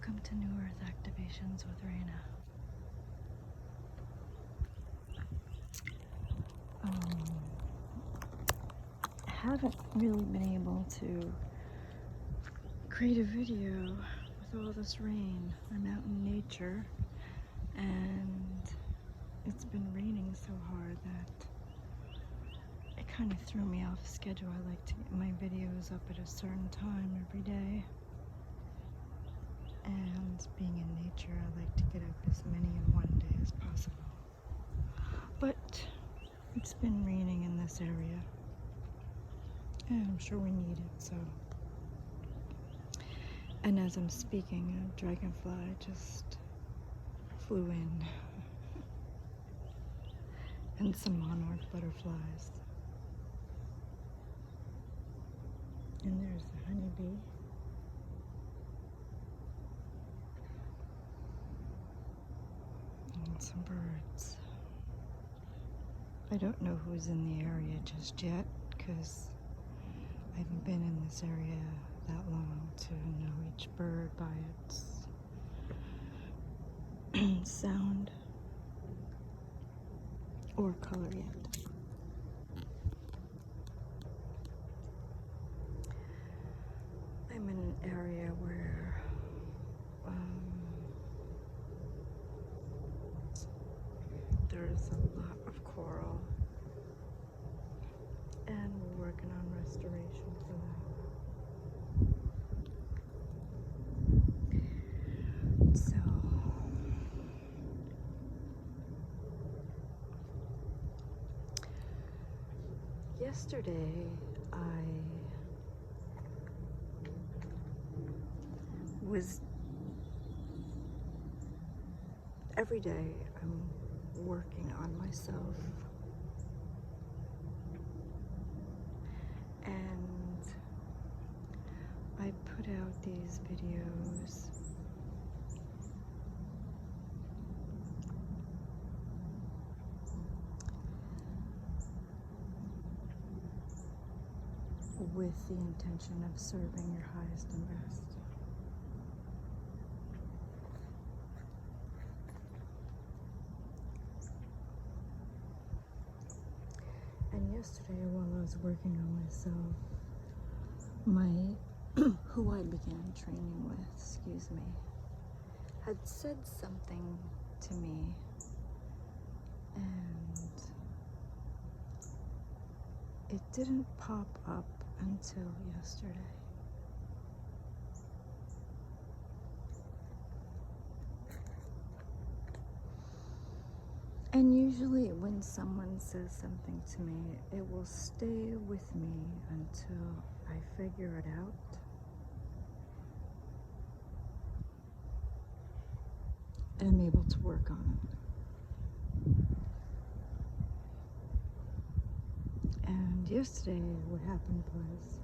Welcome to New Earth Activations with Raina. I haven't really been able to create a video with all this rain. I'm out in nature and it's been raining so hard that it kind of threw me off schedule. I like to get my videos up at a certain time every day. And being in nature, I like to get up as many in one day as possible. But it's been raining in this area, and I'm sure we need it, so. And as I'm speaking, a dragonfly just flew in. And some monarch butterflies. And there's a honeybee. And some birds. I don't know who's in the area just yet, because I haven't been in this area that long to know each bird by its sound or color yet. I'm in an area where there's a lot of coral, and we're working on restoration for that. So yesterday I was, every day I'm working on myself, and I put out these videos with the intention of serving your highest and best. And yesterday, while I was working on myself, who I began training with, had said something to me, and it didn't pop up until yesterday. And usually when someone says something to me, it will stay with me until I figure it out. And I'm able to work on it. And yesterday what happened was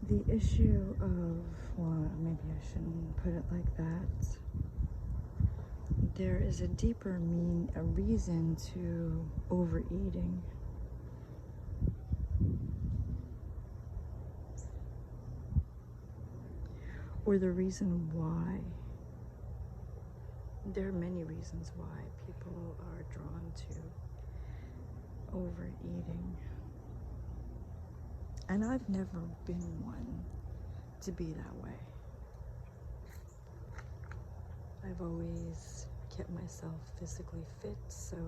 the issue of, well, maybe I shouldn't put it like that. There is a deeper a reason to overeating. Or the reason why. There are many reasons why people are drawn to overeating. And I've never been one to be that way. I've always kept myself physically fit, so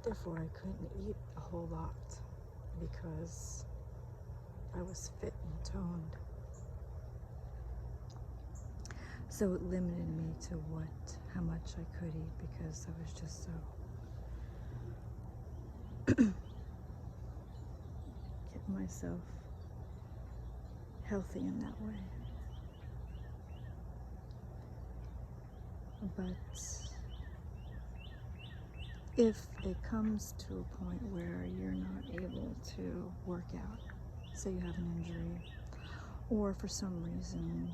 therefore I couldn't eat a whole lot because I was fit and toned. So it limited me to how much I could eat, because I was just so getting myself healthy in that way. But if it comes to a point where you're not able to work out, say you have an injury, or for some reason,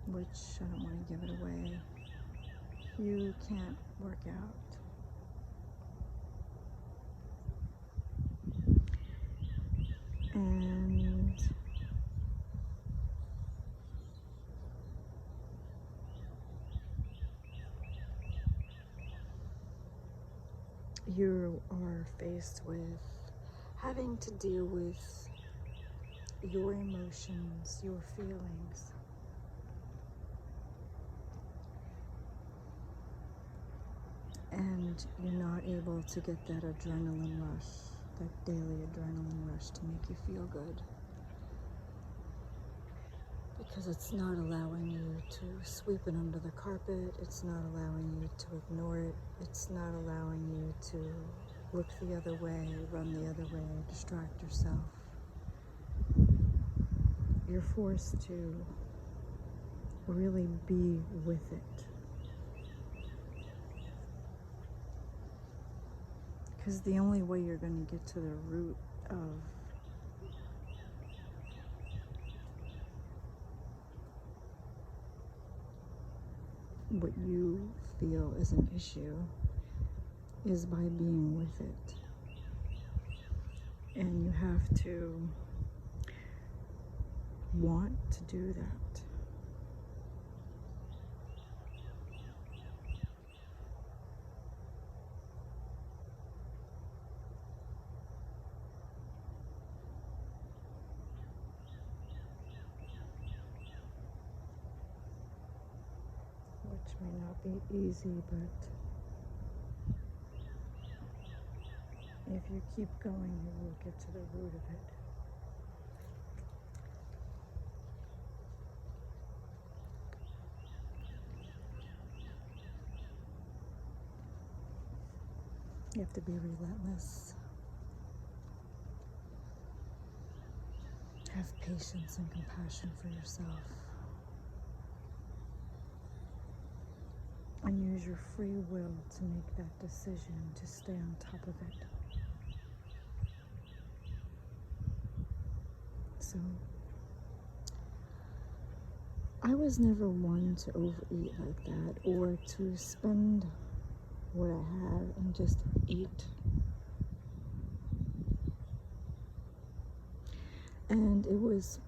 which I don't want to give it away, you can't work out, and you are faced with having to deal with your emotions, your feelings. And you're not able to get that adrenaline rush, that daily adrenaline rush to make you feel good. Because it's not allowing you to sweep it under the carpet, it's not allowing you to ignore it, it's not allowing you to look the other way, run the other way, distract yourself. You're forced to really be with it. Because the only way you're going to get to the root of what you feel is an issue is by being with it. And you have to want to do that. Which may not be easy, but if you keep going, you will get to the root of it. You have to be relentless. Have patience and compassion for yourself. And use your free will to make that decision to stay on top of it. So, I was never one to overeat like that or to spend what I have and just eat. And it was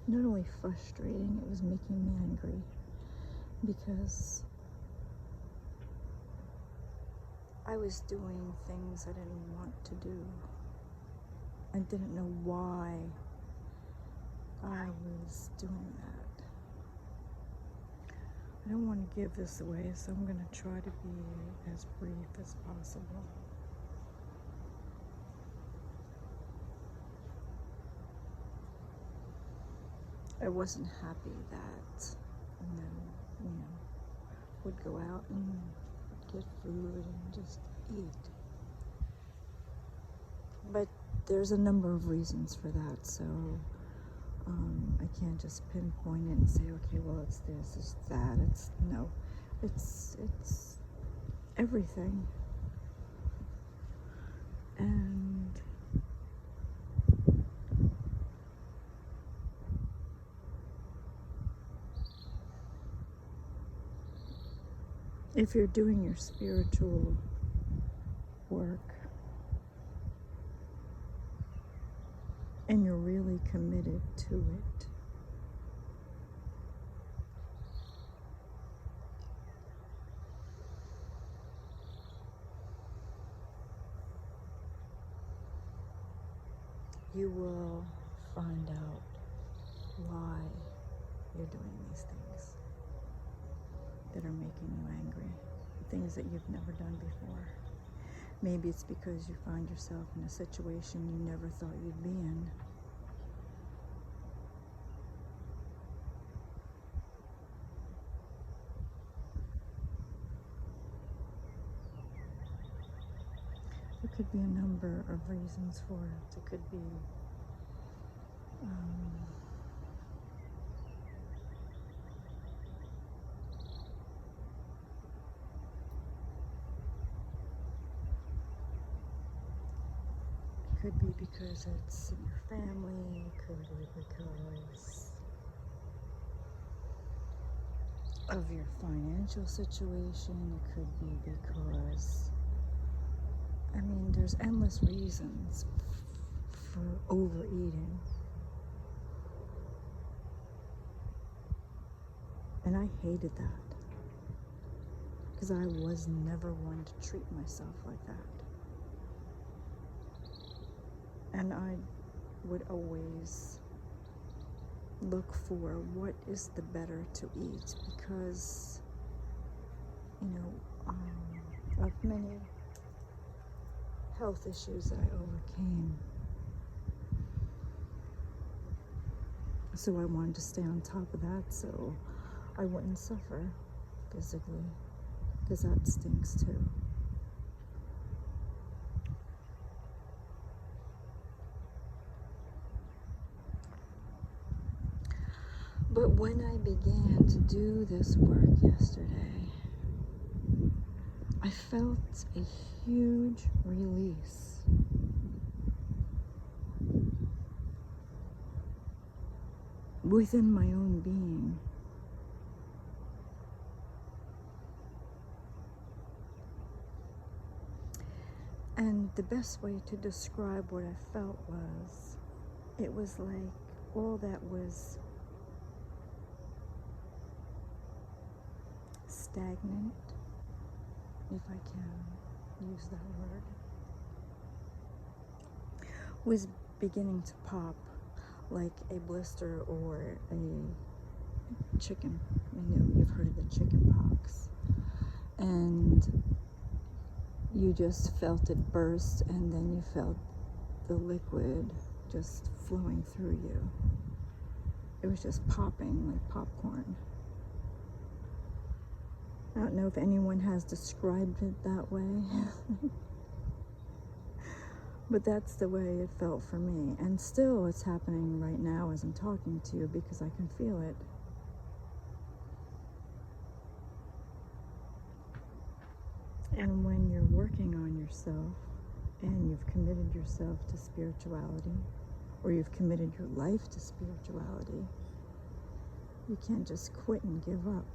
not only frustrating, it was making me angry because I was doing things I didn't want to do. I didn't know why I was doing that. I don't want to give this away, so I'm going to try to be as brief as possible. I wasn't happy that would go out and get food and just eat. But there's a number of reasons for that, so I can't just pinpoint it and say, okay, well, it's this, it's that. It's everything. And if you're doing your spiritual work and you're really committed to it, you will find out why you're doing these things that are making you angry, things that you've never done before. Maybe it's because you find yourself in a situation you never thought you'd be in. There could be a number of reasons for it. It could be could be because it's in your family, it could be because of your financial situation, it could be because, there's endless reasons for overeating. And I hated that. because I was never one to treat myself like that. And I would always look for what is the better to eat, because, of many health issues that I overcame. So I wanted to stay on top of that so I wouldn't suffer physically, because that stinks too. But when I began to do this work yesterday, I felt a huge release. Within my own being. And the best way to describe what I felt was, it was like all that was stagnant, if I can use that word, was beginning to pop like a blister or a chicken. You've heard of the chicken pox. And you just felt it burst, and then you felt the liquid just flowing through you. It was just popping like popcorn. I don't know if anyone has described it that way. But that's the way it felt for me. And still it's happening right now as I'm talking to you, because I can feel it. And when you're working on yourself and you've committed yourself to spirituality, or you've committed your life to spirituality, you can't just quit and give up.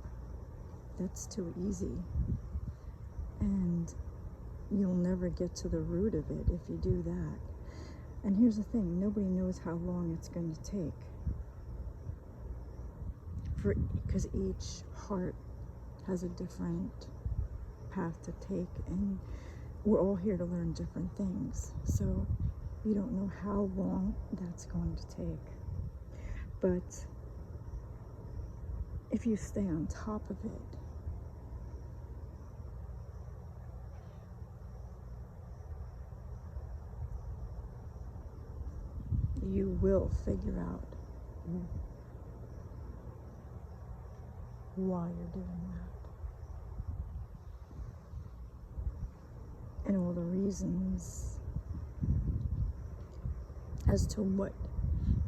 That's too easy. And you'll never get to the root of it if you do that. And here's the thing, nobody knows how long it's going to take. Because each heart has a different path to take, and we're all here to learn different things. So you don't know how long that's going to take. But if you stay on top of it, you will figure out why you're doing that. And all the reasons as to what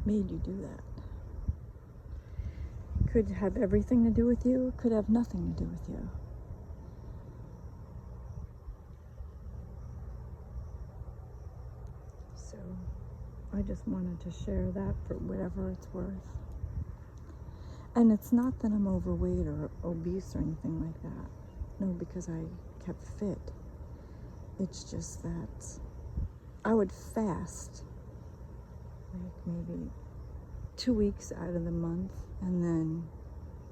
made you do that. Could have everything to do with you, could have nothing to do with you. So I just wanted to share that for whatever it's worth. And it's not that I'm overweight or obese or anything like that. No, because I kept fit. It's just that I would fast like maybe 2 weeks out of the month, and then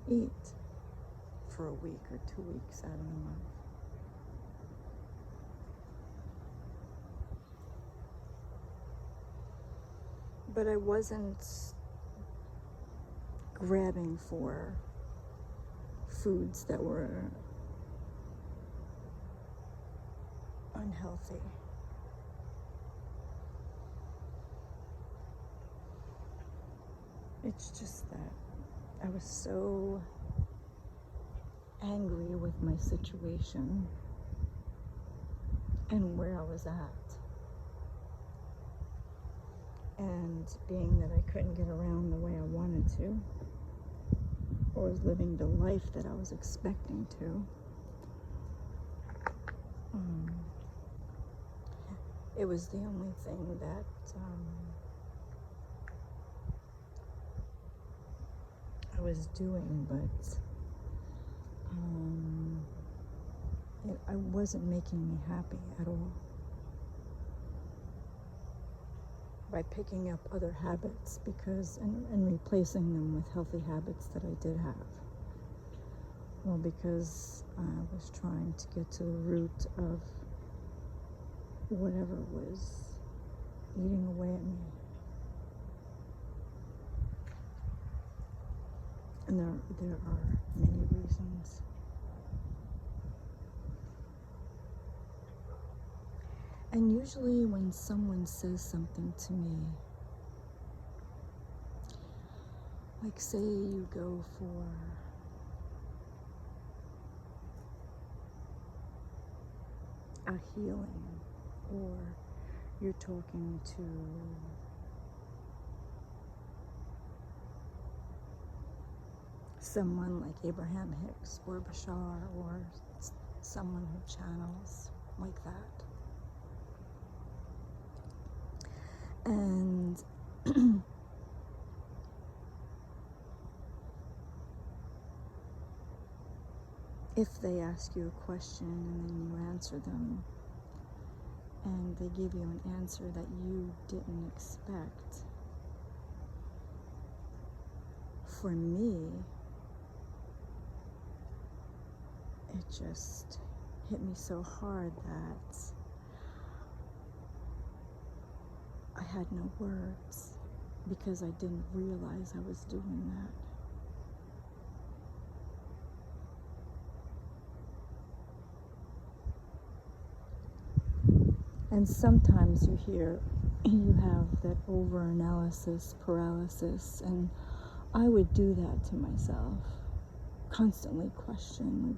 eat for a week or 2 weeks out of the month. But I wasn't grabbing for foods that were unhealthy. It's just that I was so angry with my situation and where I was at. And being that I couldn't get around the way I wanted to, or was living the life that I was expecting to, it was the only thing that I was doing, but I wasn't making me happy at all. By picking up other habits, because and replacing them with healthy habits that I did have. Well, because I was trying to get to the root of whatever was eating away at me. And there are many reasons. And usually when someone says something to me, like say you go for a healing, or you're talking to someone like Abraham Hicks or Bashar or someone who channels like that. And if they ask you a question and then you answer them, and they give you an answer that you didn't expect, for me, it just hit me so hard that I had no words, because I didn't realize I was doing that. And sometimes you have that over-analysis paralysis, and I would do that to myself, constantly question,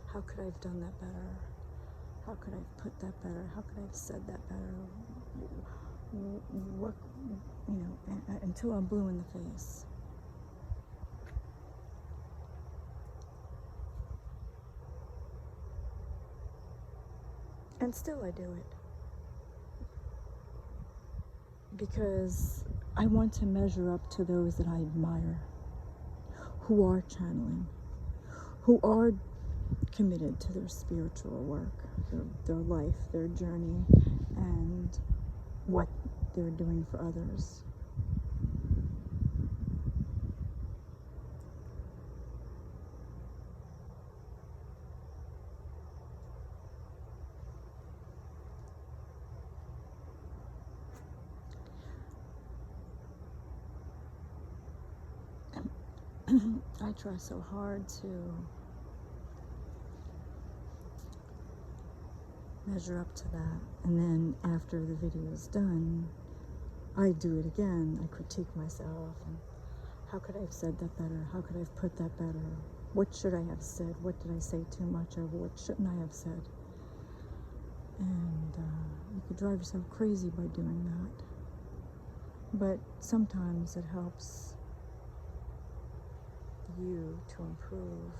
how could I have done that better? How could I have put that better? How could I have said that better? What, until I'm blue in the face. And still I do it. Because I want to measure up to those that I admire, who are channeling, who are committed to their spiritual work, their life, their journey, and what they're doing for others. I try so hard to measure up to that, and then after the video is done, I do it again. I critique myself, and how could I have said that better? How could I have put that better? What should I have said? What did I say too much of? What shouldn't I have said? And you could drive yourself crazy by doing that. But sometimes it helps you to improve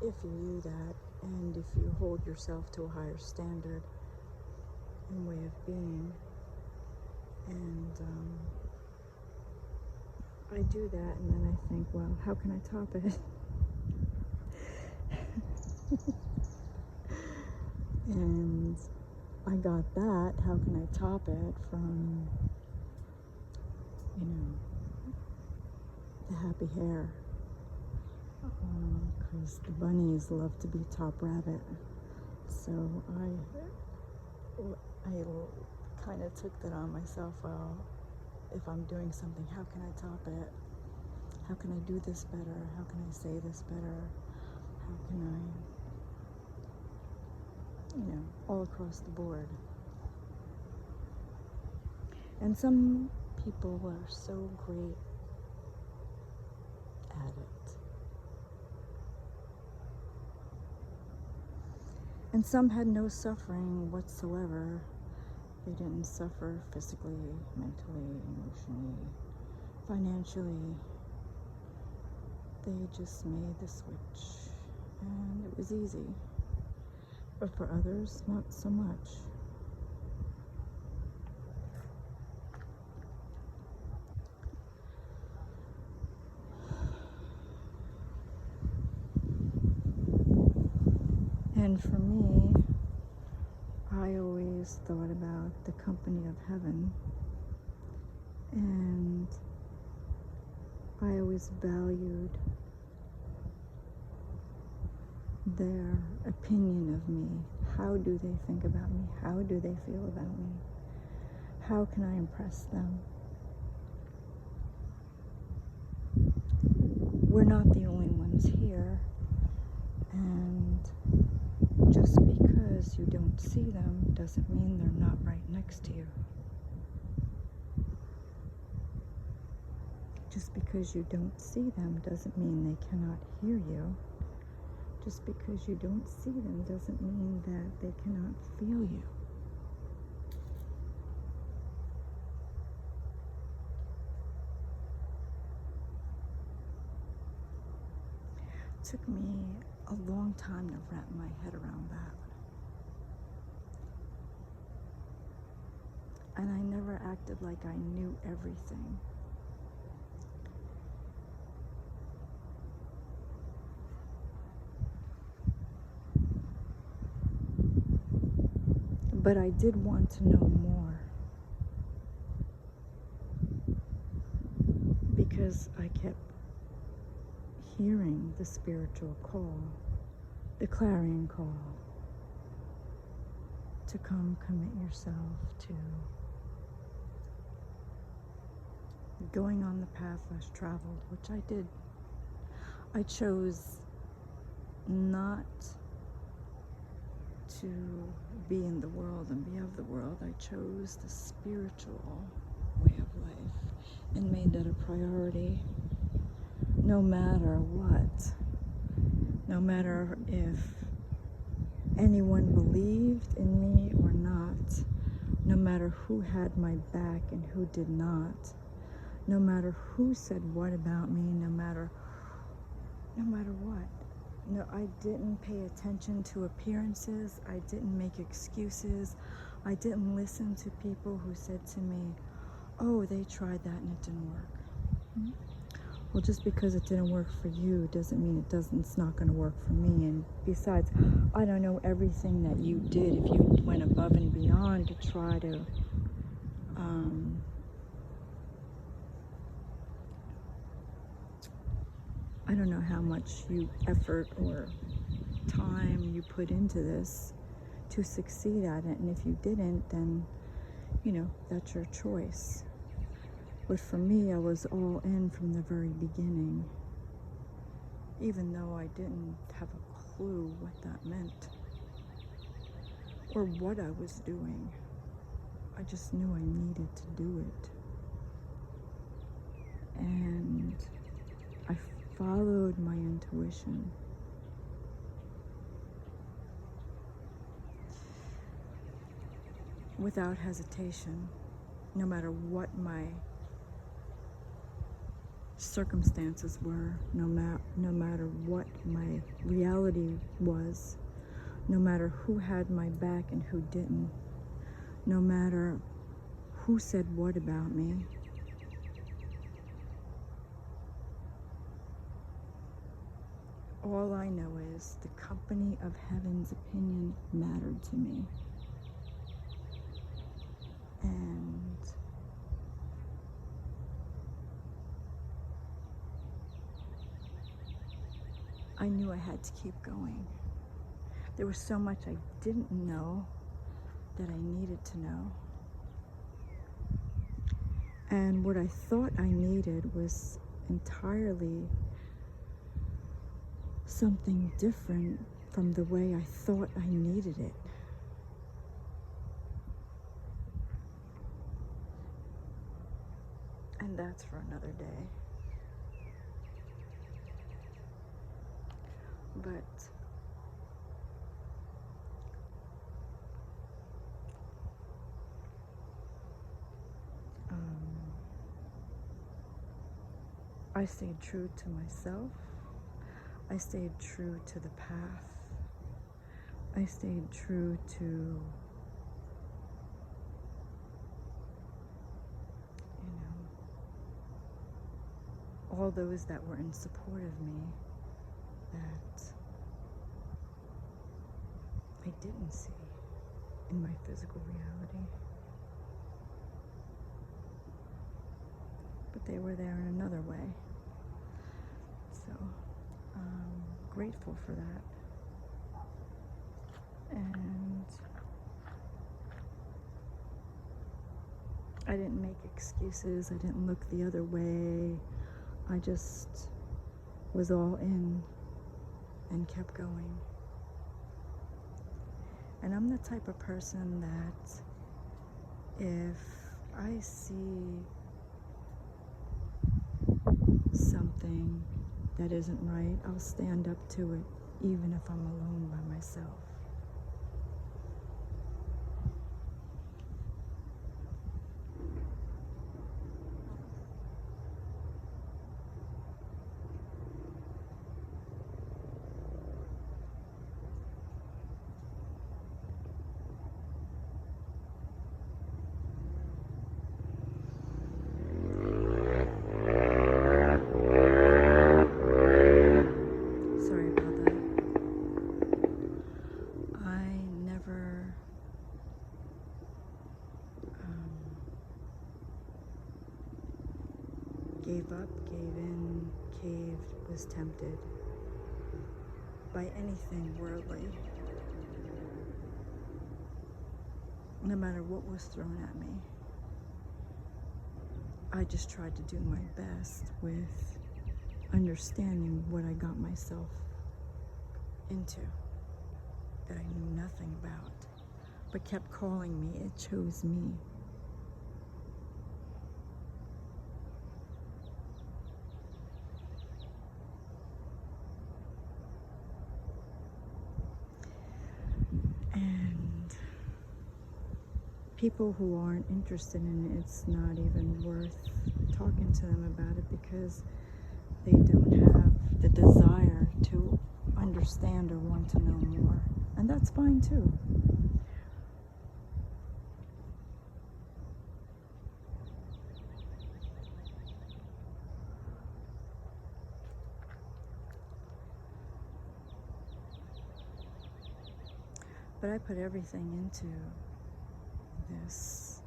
if you do that, and if you hold yourself to a higher standard and way of being. And I do that, and then I think, well, how can I top it? And I got that, how can I top it, from, the happy hair. Because the bunnies love to be top rabbit. So I kind of took that on myself. Well, if I'm doing something, how can I top it? How can I do this better? How can I say this better? How can I, all across the board. And some people are so great at it. And some had no suffering whatsoever. They didn't suffer physically, mentally, emotionally, financially. They just made the switch, and it was easy. But for others, not so much. And for me, I always thought about the company of heaven, and I always valued their opinion of me? How do they think about me? How do they feel about me? How can I impress them? We're not the only ones here, and just because you don't see them doesn't mean they're not right next to you. Just because you don't see them doesn't mean they cannot hear you. Just because you don't see them doesn't mean that they cannot feel you. It took me a long time to wrap my head around that. And I never acted like I knew everything. But I did want to know more, because I kept hearing the spiritual call, the clarion call, to come commit yourself to going on the path less traveled, which I did. I chose not to be in the world and be of the world. I chose the spiritual way of life and made that a priority, no matter what. No matter if anyone believed in me or not, no matter who had my back and who did not, no matter who said what about me, no matter what. No, I didn't pay attention to appearances. I didn't make excuses. I didn't listen to people who said to me, oh, they tried that and it didn't work. Mm-hmm. Well, just because it didn't work for you doesn't mean it's not going to work for me. And besides, I don't know everything that you did. If you went above and beyond to try to I don't know how much effort or time you put into this to succeed at it. And if you didn't, then, that's your choice. But for me, I was all in from the very beginning, even though I didn't have a clue what that meant or what I was doing. I just knew I needed to do it. And I followed my intuition. Without hesitation, no matter what my circumstances were, no matter what my reality was, no matter who had my back and who didn't, no matter who said what about me. All I know is the company of heaven's opinion mattered to me. And I knew I had to keep going. There was so much I didn't know that I needed to know. And what I thought I needed was entirely something different from the way I thought I needed it. And that's for another day. But I stayed true to myself. I stayed true to the path. I stayed true to, all those that were in support of me that I didn't see in my physical reality. But they were there in another way. So I'm grateful for that. And I didn't make excuses. I didn't look the other way. I just was all in and kept going. And I'm the type of person that if I see something that isn't right, I'll stand up to it, even if I'm alone by myself. Sorry about that. I never gave up, gave in, caved, was tempted by anything worldly, no matter what was thrown at me. I just tried to do my best with understanding what I got myself into, that I knew nothing about, but kept calling me. It chose me. And people who aren't interested in it, it's not even worth talking to them about it, because they don't have the desire to understand or want to know more. And that's fine too. But I put everything into this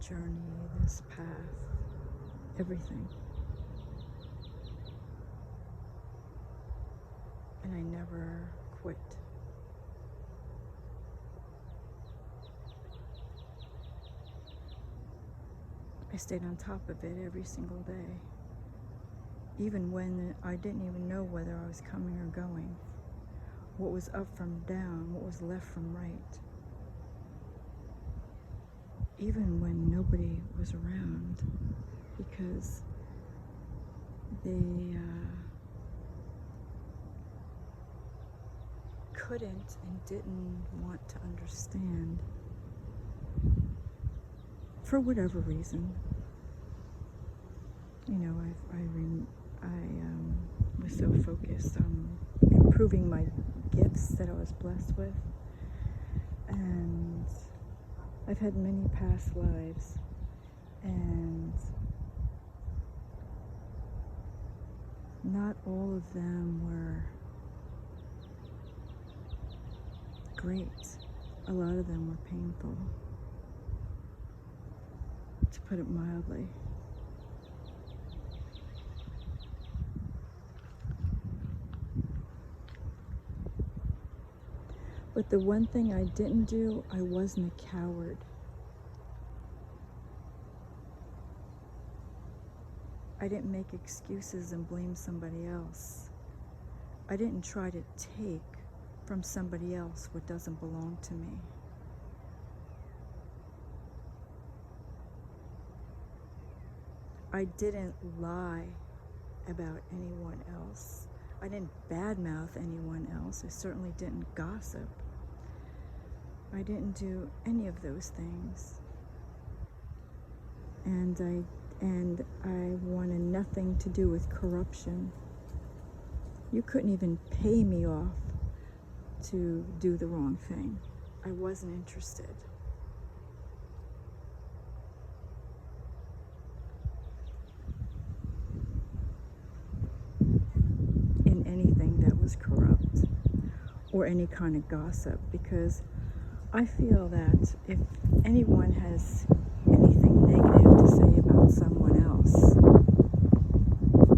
journey, this path, everything. And I never quit. I stayed on top of it every single day, even when I didn't even know whether I was coming or going, what was up from down, what was left from right, even when nobody was around, because they couldn't and didn't want to understand, for whatever reason. You know, I was so focused on improving my gifts that I was blessed with, and I've had many past lives, and not all of them were great. A lot of them were painful, to put it mildly. But the one thing I didn't do, I wasn't a coward. I didn't make excuses and blame somebody else. I didn't try to take from somebody else what doesn't belong to me. I didn't lie about anyone else. I didn't badmouth anyone else. I certainly didn't gossip. I didn't do any of those things. And I wanted nothing to do with corruption. You couldn't even pay me off to do the wrong thing. I wasn't interested. In anything that was corrupt or any kind of gossip, because I feel that if anyone has anything negative to say about someone else,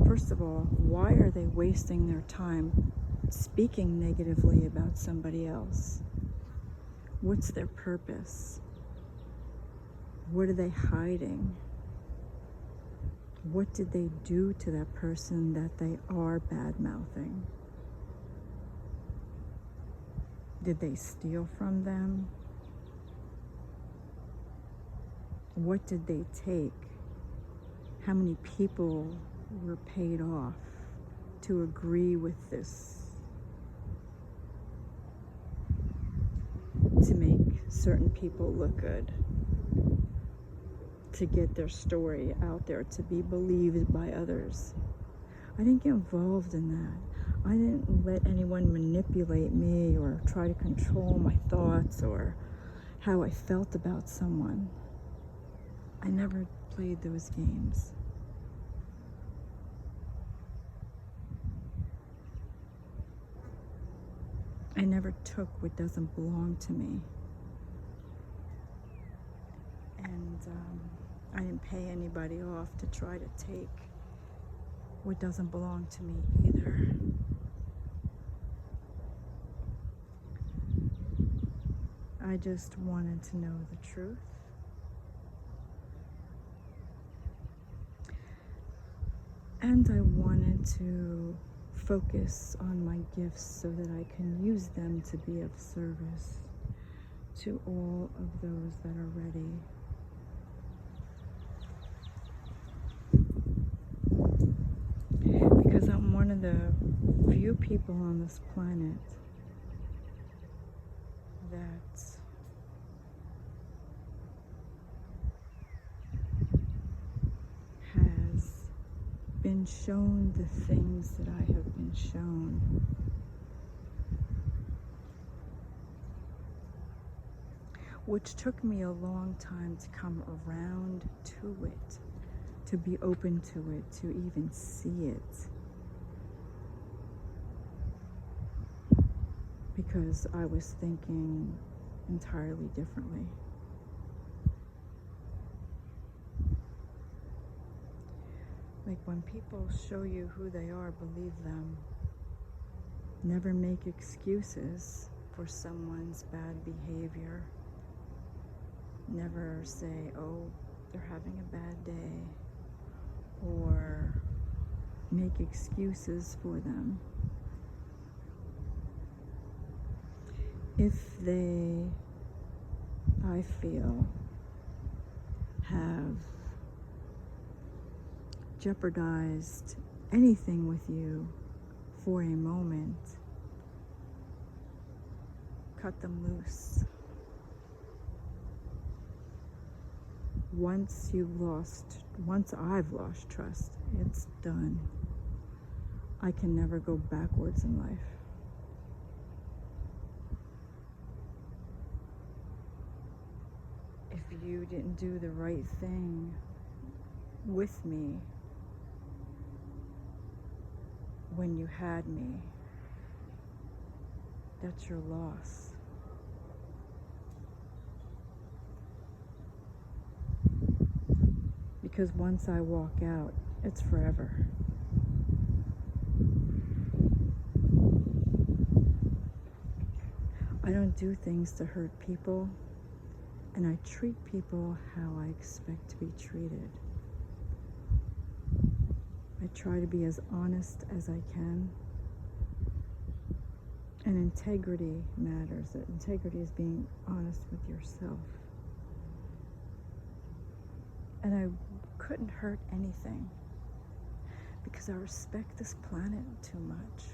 first of all, why are they wasting their time speaking negatively about somebody else? What's their purpose? What are they hiding? What did they do to that person that they are bad-mouthing? Did they steal from them? What did they take? How many people were paid off to agree with this? To make certain people look good, to get their story out there, to be believed by others. I didn't get involved in that. I didn't let anyone manipulate me or try to control my thoughts or how I felt about someone. I never played those games. I never took what doesn't belong to me. And I didn't pay anybody off to try to take what doesn't belong to me either. I just wanted to know the truth. And I wanted to focus on my gifts so that I can use them to be of service to all of those that are ready. Because I'm one of the few people on this planet that has been shown the things that I have been shown. Which took me a long time to come around to it, to be open to it, to even see it. Because I was thinking entirely differently. Like when people show you who they are, believe them. Never make excuses for someone's bad behavior. Never say, oh, they're having a bad day, or make excuses for them. If they, I feel, have jeopardized anything with you for a moment, cut them loose. Once I've lost trust, it's done. I can never go backwards in life. If you didn't do the right thing with me when you had me, that's your loss. Because once I walk out, it's forever. I don't do things to hurt people, and I treat people how I expect to be treated. I try to be as honest as I can. And integrity matters. Integrity is being honest with yourself. And I couldn't hurt anything because I respect this planet too much.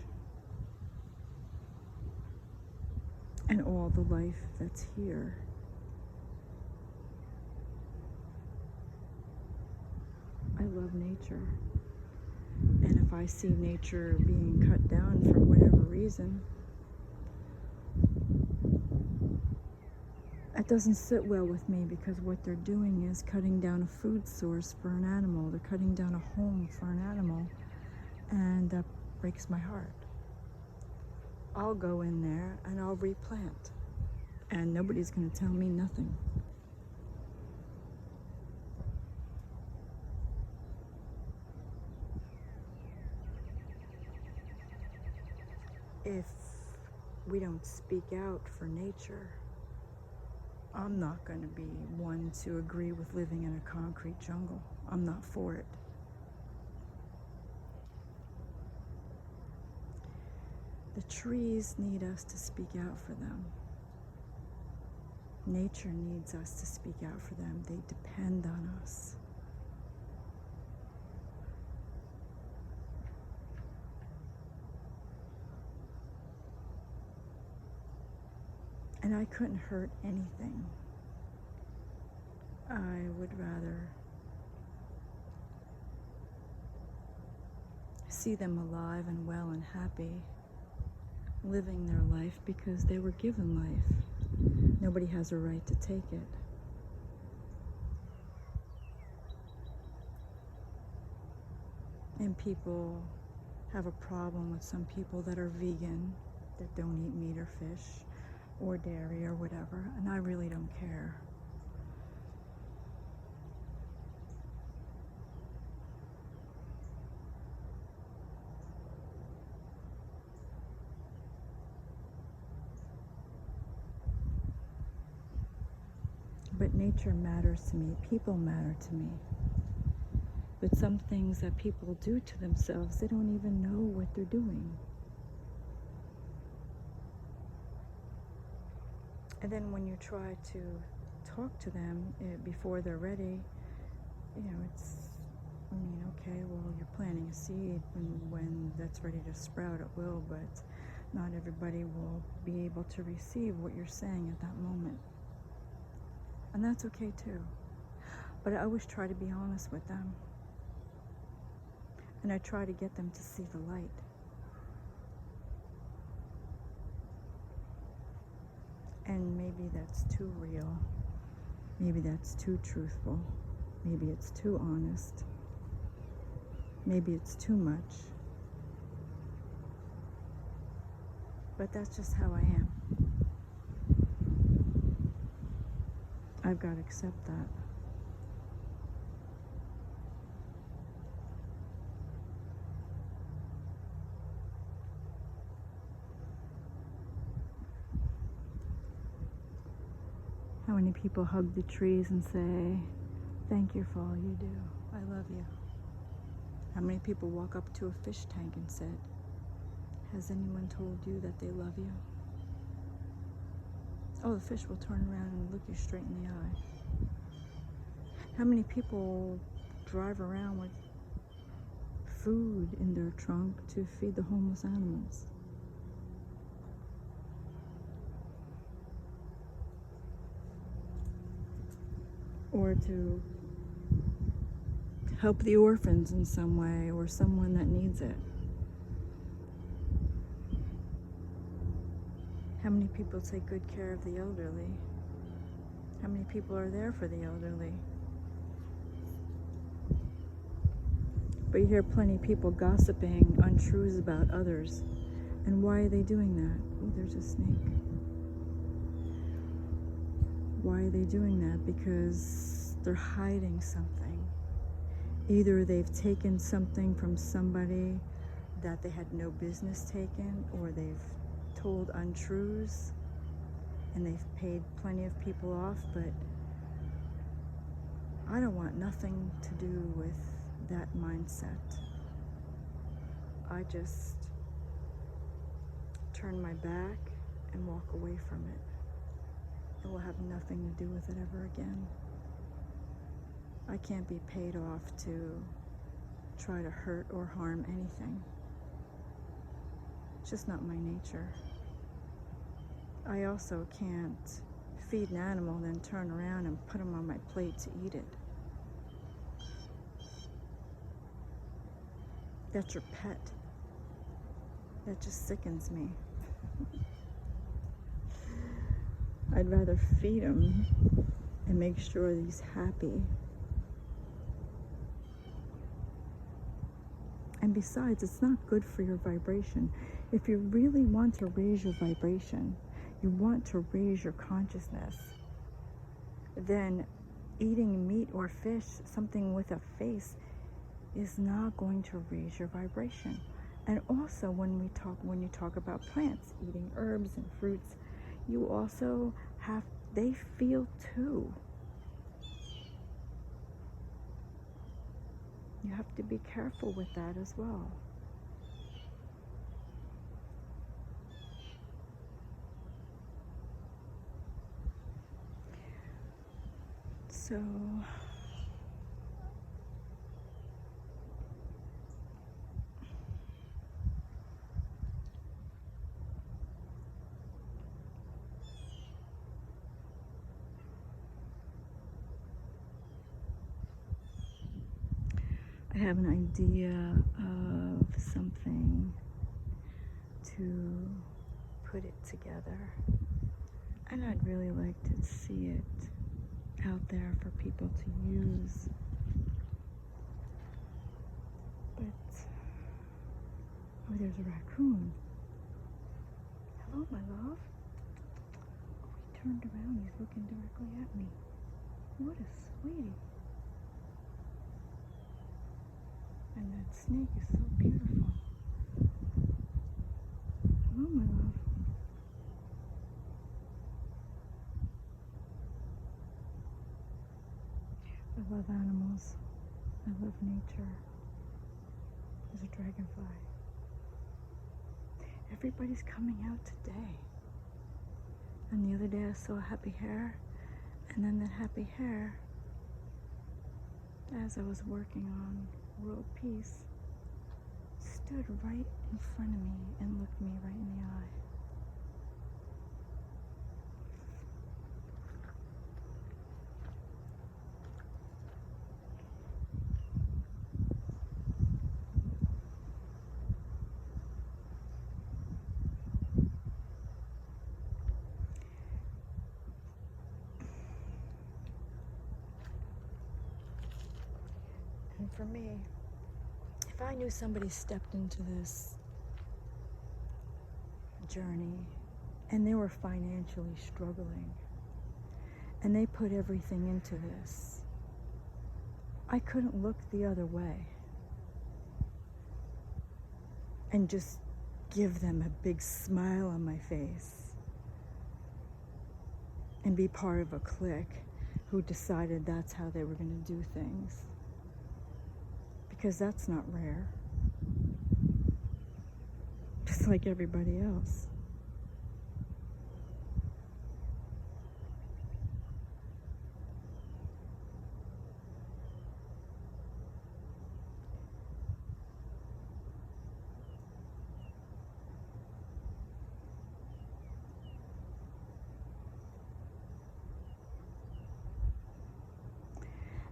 And all the life that's here. I love nature. And if I see nature being cut down for whatever reason, it doesn't sit well with me, because what they're doing is cutting down a food source for an animal. They're cutting down a home for an animal. And that breaks my heart. I'll go in there and I'll replant. And nobody's going to tell me nothing. if we don't speak out for nature. I'm not going to be one to agree with living in a concrete jungle. I'm not for it. The trees need us to speak out for them. Nature needs us to speak out for them. They depend on us. And I couldn't hurt anything. I would rather see them alive and well and happy, living their life because they were given life. Nobody has a right to take it. And people have a problem with some people that are vegan, that don't eat meat or fish or dairy or whatever, and I really don't care. But nature matters to me, people matter to me. But some things that people do to themselves, they don't even know what they're doing. And then when you try to talk to them before they're ready, okay, well, you're planting a seed, and when that's ready to sprout, it will, but not everybody will be able to receive what you're saying at that moment. And that's okay too. But I always try to be honest with them. And I try to get them to see the light. And maybe that's too real. Maybe that's too truthful. Maybe it's too honest. Maybe it's too much. But that's just how I am. I've got to accept that. How many people hug the trees and say, "Thank you for all you do. I love you." How many people walk up to a fish tank and said, "Has anyone told you that they love you?" Oh, the fish will turn around and look you straight in the eye. How many people drive around with food in their trunk to feed the homeless animals? Or to help the orphans in some way, or someone that needs it. How many people take good care of the elderly? How many people are there for the elderly? But you hear plenty of people gossiping untruths about others. And why are they doing that? Oh, there's a snake. Why are they doing that? Because they're hiding something. Either they've taken something from somebody that they had no business taking, or they've told untruths and they've paid plenty of people off. But I don't want nothing to do with that mindset. I just turn my back and walk away from it. It will have nothing to do with it ever again. I can't be paid off to try to hurt or harm anything. It's just not my nature. I also can't feed an animal and then turn around and put them on my plate to eat it. That's your pet. That just sickens me. I'd rather feed him and make sure that he's happy. And besides, it's not good for your vibration. If you really want to raise your vibration, you want to raise your consciousness, then eating meat or fish, something with a face, is not going to raise your vibration. And also when you talk about plants, eating herbs and fruits, you also they feel too. You have to be careful with that as well. So I have an idea of something to put it together, and I'd really like to see it out there for people to use. But oh, there's a raccoon. Hello, my love. Oh, he turned around. He's looking directly at me. What a sweetie. And that snake is so beautiful. Hello, my love. I love animals. I love nature. There's a dragonfly. Everybody's coming out today. And the other day I saw a happy hare, and then that happy hare, as I was working on world peace, stood right in front of me and looked me right in the eye. And for me, if I knew somebody stepped into this journey and they were financially struggling and they put everything into this, I couldn't look the other way and just give them a big smile on my face and be part of a clique who decided that's how they were going to do things. Because that's not rare. Just like everybody else.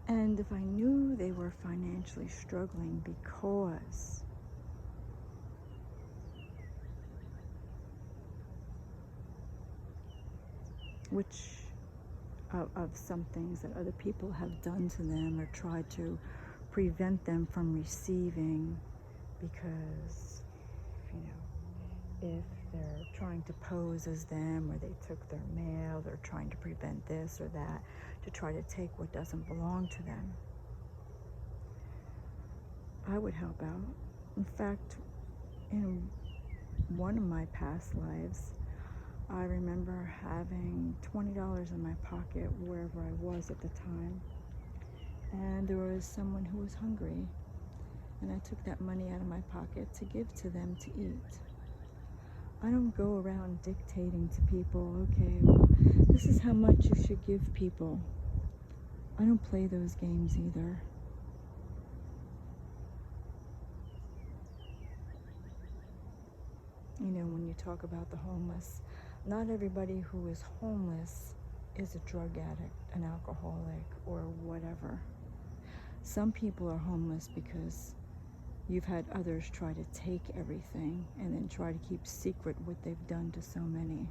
And if I knew they were financially struggling because of some things that other people have done to them or tried to prevent them from receiving, because, if they're trying to pose as them, or they took their mail, they're trying to prevent this or that, to try to take what doesn't belong to them, I would help out. In fact, in one of my past lives, I remember having $20 in my pocket wherever I was at the time, and there was someone who was hungry, and I took that money out of my pocket to give to them to eat. I don't go around dictating to people, okay, well, this is how much you should give people. I don't play those games either. When you talk about the homeless, not everybody who is homeless is a drug addict, an alcoholic, or whatever. Some people are homeless because you've had others try to take everything and then try to keep secret what they've done to so many.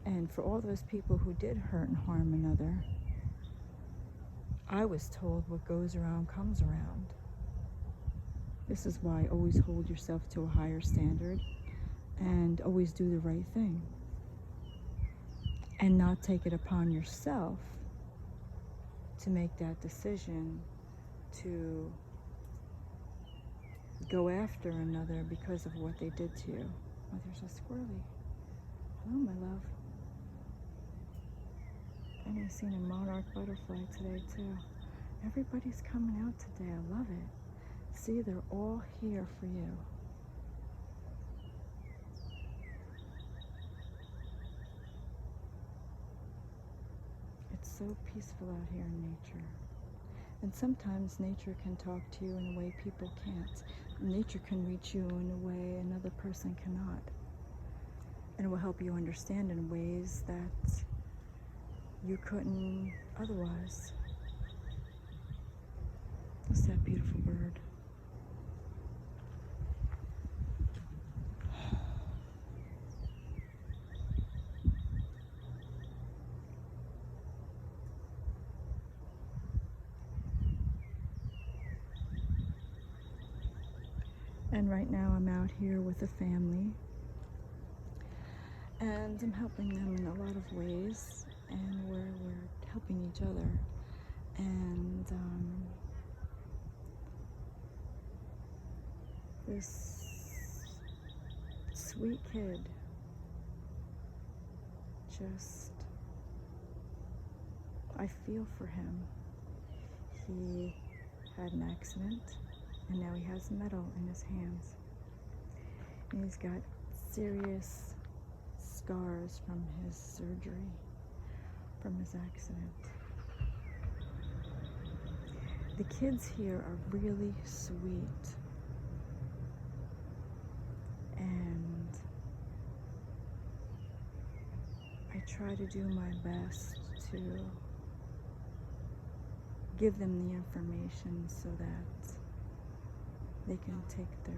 And for all those people who did hurt and harm another, I was told what goes around comes around. This is why always hold yourself to a higher standard and always do the right thing. And not take it upon yourself to make that decision to go after another because of what they did to you. Oh, there's a squirrely. Hello, my love. And I seen a monarch butterfly today too. Everybody's coming out today. I love it. See, they're all here for you. It's so peaceful out here in nature. And sometimes nature can talk to you in a way people can't. Nature can reach you in a way another person cannot. And it will help you understand in ways that you couldn't otherwise. What's that beautiful bird? And right now I'm out here with a family, and I'm helping them in a lot of ways, and we're helping each other. And this sweet kid just, I feel for him. He had an accident, and now he has metal in his hands. And he's got serious scars from his surgery, from his accident. The kids here are really sweet. And I try to do my best to give them the information so that they can take their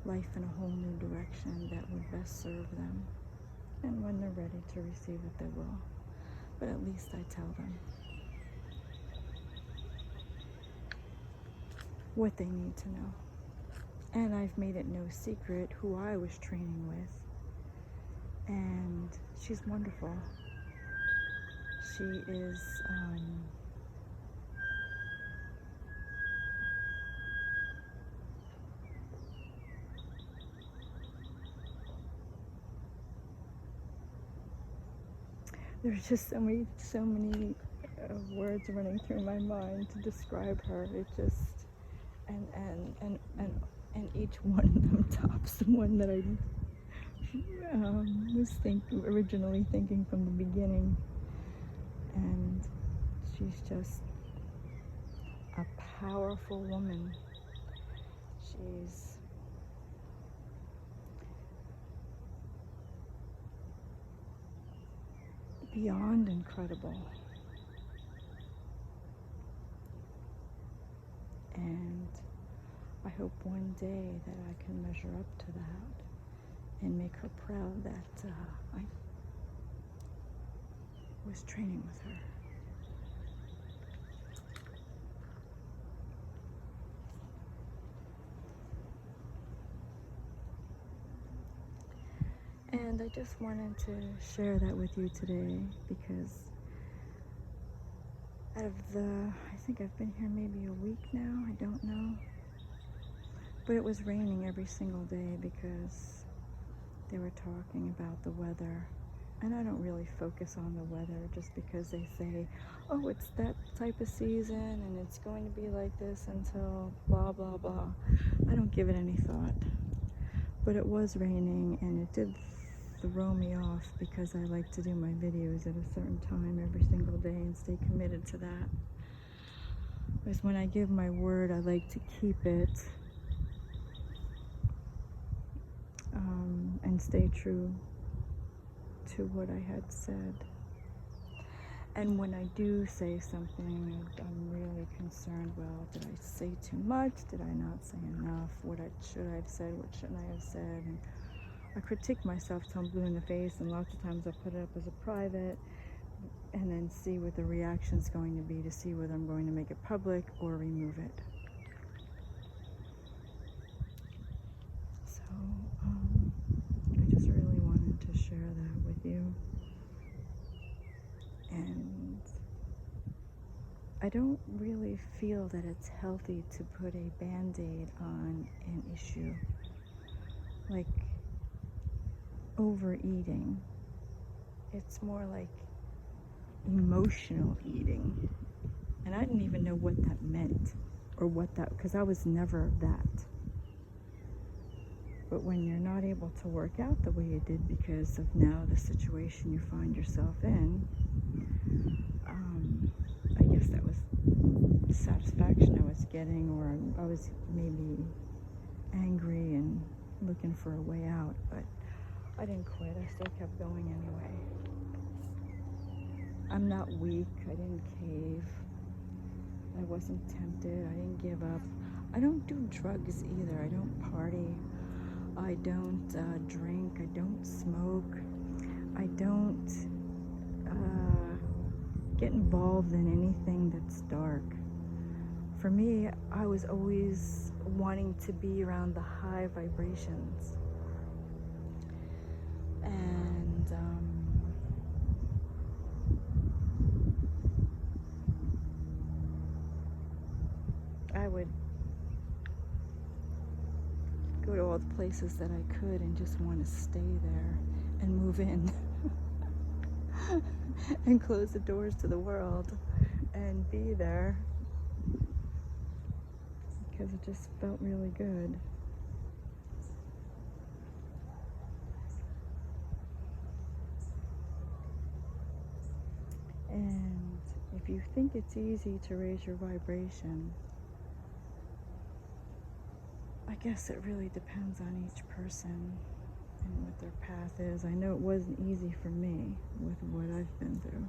life in a whole new direction that would best serve them. And when they're ready to receive it, they will. But at least I tell them what they need to know. And I've made it no secret who I was training with. And she's wonderful. She is, there's just so many words running through my mind to describe her. It just, and each one of them tops the one that I was originally thinking from the beginning. And she's just a powerful woman. She's beyond incredible. And I hope one day that I can measure up to that and make her proud that I was training with her. And I just wanted to share that with you today because out of I think I've been here maybe a week now, I don't know. But it was raining every single day because they were talking about the weather. And I don't really focus on the weather just because they say, oh, it's that type of season and it's going to be like this until blah, blah, blah. I don't give it any thought. But it was raining and it did throw me off because I like to do my videos at a certain time every single day and stay committed to that. Because when I give my word, I like to keep it and stay true to what I had said. And when I do say something, I'm really concerned, well, did I say too much? Did I not say enough? What should I have said? What shouldn't I have said? And I critique myself till I'm blue in the face, and lots of times I put it up as a private and then see what the reaction's going to be to see whether I'm going to make it public or remove it. So, I just really wanted to share that with you. And I don't really feel that it's healthy to put a band-aid on an issue like overeating. It's more like emotional eating. And I didn't even know what that meant, or because I was never that. But when you're not able to work out the way you did because of now the situation you find yourself in, I guess that was the satisfaction I was getting, or I was maybe angry and looking for a way out, but I didn't quit. I still kept going anyway. I'm not weak. I didn't cave. I wasn't tempted. I didn't give up. I don't do drugs either. I don't party. I don't drink. I don't smoke. I don't get involved in anything that's dark. For me, I was always wanting to be around the high vibrations. And I would go to all the places that I could and just want to stay there and move in and close the doors to the world and be there because it just felt really good. And if you think it's easy to raise your vibration, I guess it really depends on each person and what their path is. I know it wasn't easy for me with what I've been through.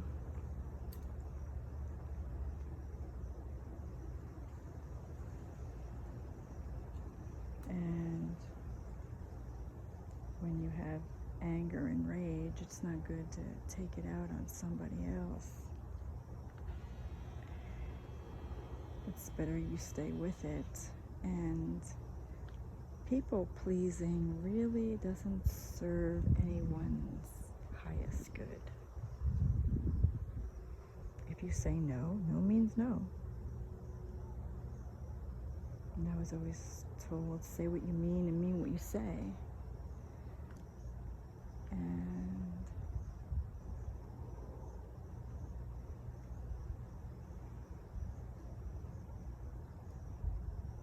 And when you have anger and rage, it's not good to take it out on somebody else. It's better you stay with it. And people pleasing really doesn't serve anyone's highest good. If you say no, no means no. And I was always told, say what you mean and mean what you say. And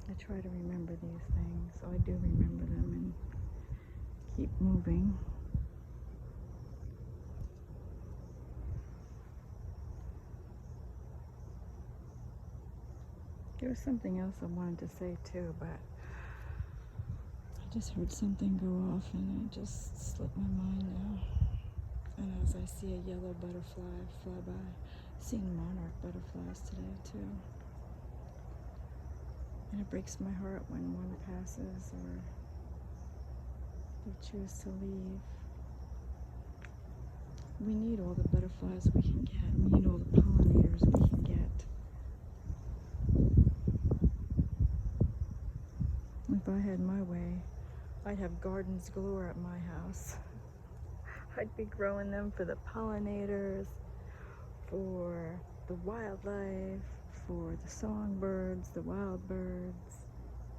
I try to remember these things, so I do remember them and keep moving. There was something else I wanted to say too, but I just heard something go off and it just slipped my mind now. And as I see a yellow butterfly fly by, I've seen monarch butterflies today too. And it breaks my heart when one passes or they choose to leave. We need all the butterflies we can get. We need all the pollinators we can get. If I had my way, I'd have gardens galore at my house. I'd be growing them for the pollinators, for the wildlife, for the songbirds, the wild birds,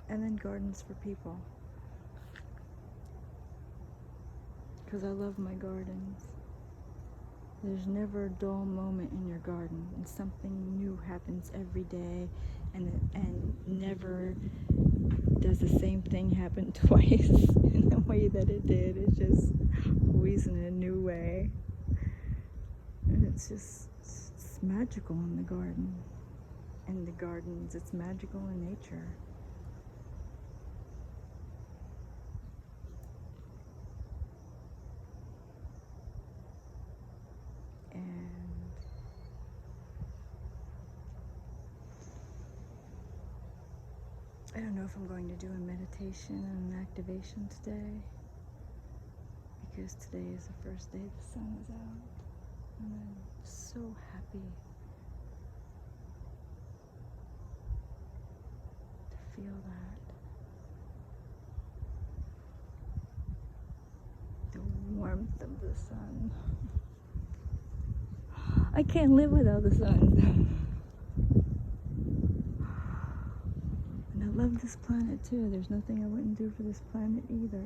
and then gardens for people. Because I love my gardens. There's never a dull moment in your garden, and something new happens every day, and never does the same thing happen twice in the way that it did. It's just always in a new way. And it's magical in the garden. In the gardens, it's magical in nature. And I don't know if I'm going to do a meditation and an activation today, because today is the first day the sun is out, and I'm so happy to feel that. The warmth of the sun. I can't live without the sun. love this planet too. There's nothing I wouldn't do for this planet either.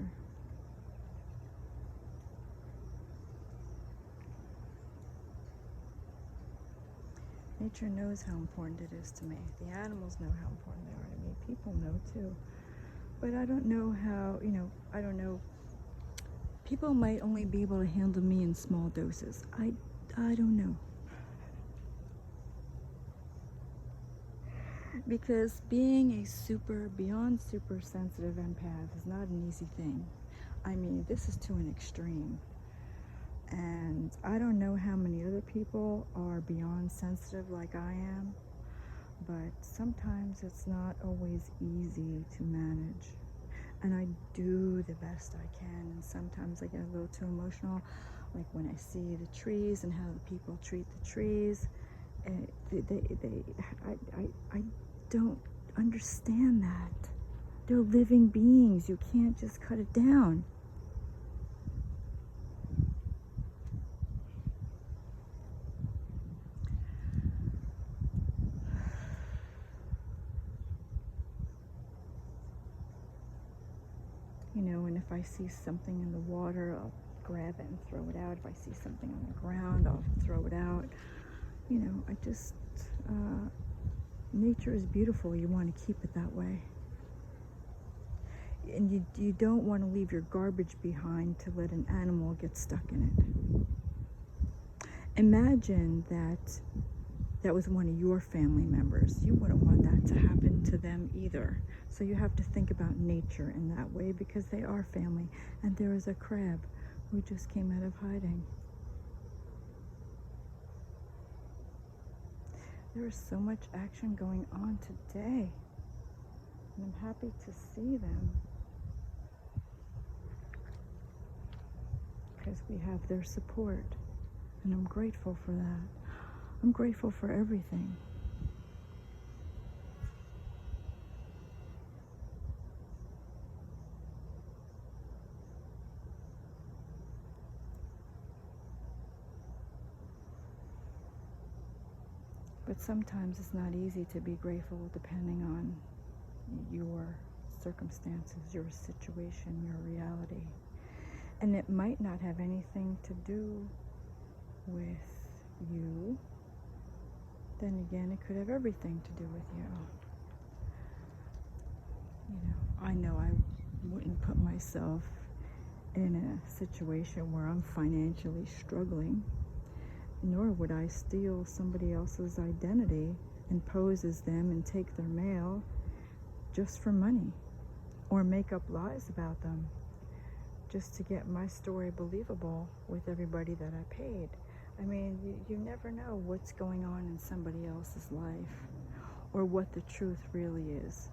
Nature knows how important it is to me. The animals know how important they are to me. People know too. But I don't know how, I don't know. People might only be able to handle me in small doses. I don't know. Because being a beyond super sensitive empath is not an easy thing. I mean, this is to an extreme. And I don't know how many other people are beyond sensitive like I am, but sometimes it's not always easy to manage. And I do the best I can, and sometimes I get a little too emotional, like when I see the trees and how the people treat the trees. I don't understand that. They're living beings. You can't just cut it down. And if I see something in the water, I'll grab it and throw it out. If I see something on the ground, I'll throw it out. I just, nature is beautiful. You want to keep it that way. And you don't want to leave your garbage behind to let an animal get stuck in it. Imagine that was one of your family members. You wouldn't want that to happen to them either. So you have to think about nature in that way, because they are family. And there is a crab who just came out of hiding. There is so much action going on today, and I'm happy to see them, because we have their support, and I'm grateful for that. I'm grateful for everything. But sometimes it's not easy to be grateful, depending on your circumstances, your situation, your reality. And it might not have anything to do with you. Then again, it could have everything to do with you. I know I wouldn't put myself in a situation where I'm financially struggling, nor would I steal somebody else's identity and pose as them and take their mail just for money, or make up lies about them just to get my story believable with everybody that I paid. I mean, you never know what's going on in somebody else's life, or what the truth really is.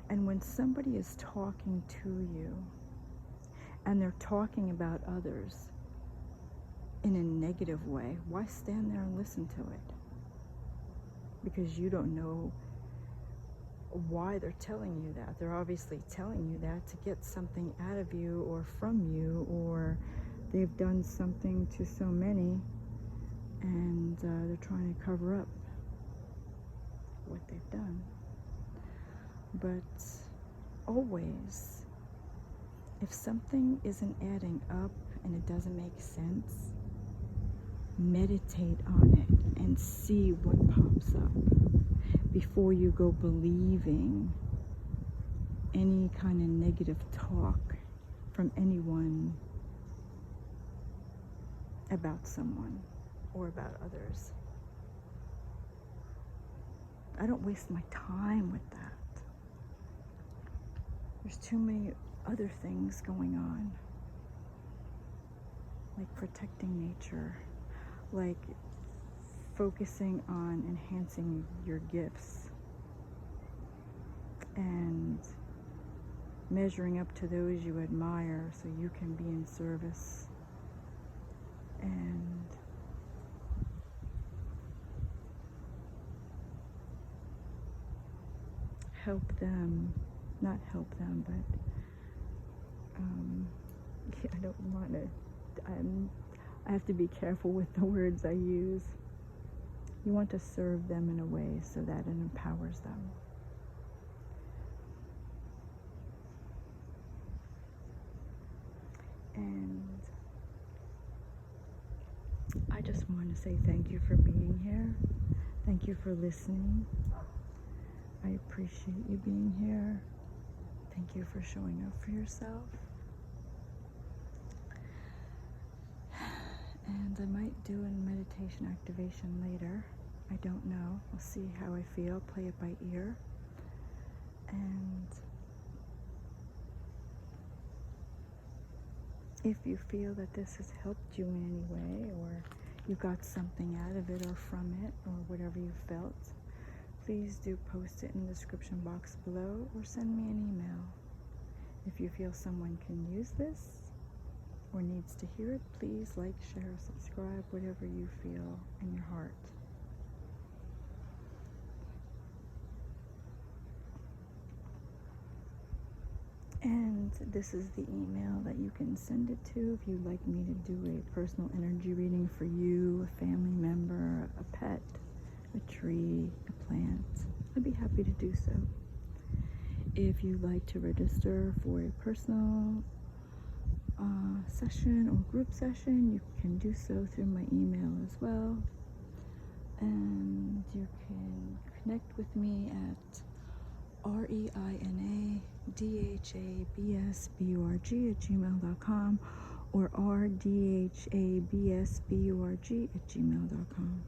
And when somebody is talking to you, and they're talking about others in a negative way, why stand there and listen to it? Because you don't know why they're telling you that. They're obviously telling you that to get something out of you or from you, or they've done something to so many, and they're trying to cover up what they've done. But always, if something isn't adding up and it doesn't make sense, meditate on it and see what pops up before you go believing any kind of negative talk from anyone about someone or about others. I don't waste my time with that. There's too many other things going on, like protecting nature, like focusing on enhancing your gifts and measuring up to those you admire so you can be in service and help them, not help them, but I don't want to, I have to be careful with the words I use. You want to serve them in a way so that it empowers them. And I just want to say thank you for being here. Thank you for listening. I appreciate you being here. Thank you for showing up for yourself. And I might do a meditation activation later. I don't know. I'll see how I feel. Play it by ear. And if you feel that this has helped you in any way, or you got something out of it or from it, or whatever you felt, please do post it in the description box below or send me an email. If you feel someone can use this or needs to hear it, please like, share, subscribe, whatever you feel in your heart. And this is the email that you can send it to if you'd like me to do a personal energy reading for you, a family member, a pet, a tree, a plant. I'd be happy to do so. If you'd like to register for a personal session or group session, you can do so through my email as well. And you can connect with me at REINADHABSBURG@gmail.com or RDHABSBURG@gmail.com.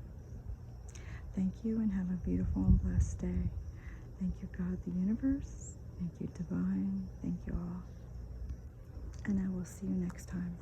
Thank you and have a beautiful and blessed day. Thank you, God, the universe. Thank you, divine. Thank you all. And I will see you next time.